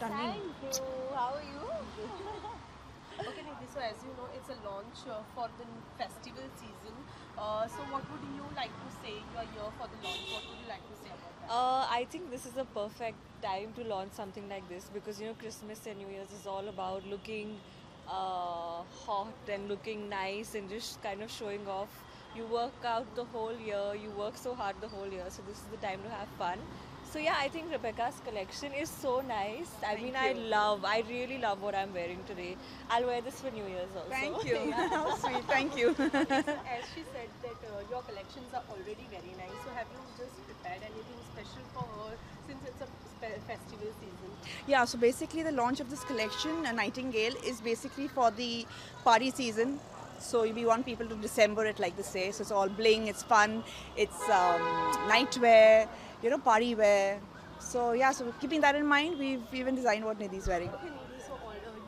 stunning. Thank you. How are you? Okay, Nidhi, so as you know, it's a launch for the festival season. So what would you like to say? You are here for the launch. What would you like to say about that? I think this is a perfect time to launch something like this because Christmas and New Year's is all about looking hot and looking nice and just kind of showing off. You work out the whole year, you work so hard the whole year, so this is the time to have fun. So yeah, I think Rebecca's collection is so nice. Thank I you. I really love what I'm wearing today. I'll wear this for New Year's also. Thank you. Yeah. How sweet. Thank you. So as she said that your collections are already very nice. So have you just prepared anything special for her since it's a festival season? Yeah, so basically the launch of this collection, Nightingale, is basically for the party season. So we want people to December it, like they say. So it's all bling, it's fun, it's nightwear, party wear. So yeah, so keeping that in mind, we've even designed what Nidhi's wearing. Okay, Nidhi, so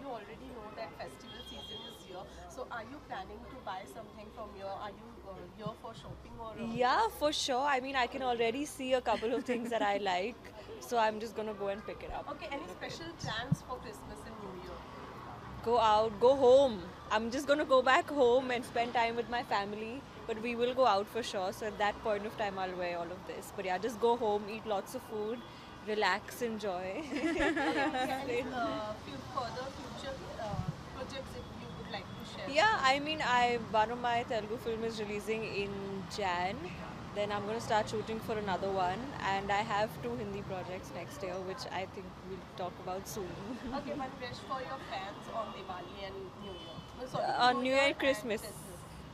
you already know that festival season is here. So are you planning to buy something from here? Are you here for shopping or? Yeah, for sure. I can already see a couple of things that I like, so I'm just gonna go and pick it up. Okay, any special plans for Christmas and New Year? Go out, go home. I'm just gonna go back home and spend time with my family, but we will go out for sure. So at that point of time, I'll wear all of this. But yeah, just go home, eat lots of food, relax, enjoy. Any few further future projects if you would like to share? Yeah, one of my Telugu film is releasing in Jan. Then I'm going to start shooting for another one, and I have 2 Hindi projects next year, which I think we'll talk about soon. Okay, one wish for your fans on Diwali and New Year. Oh, sorry, On New Year and and Christmas.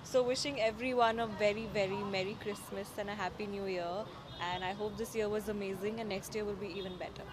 So wishing everyone a very, very Merry Christmas and a Happy New Year. And I hope this year was amazing and next year will be even better.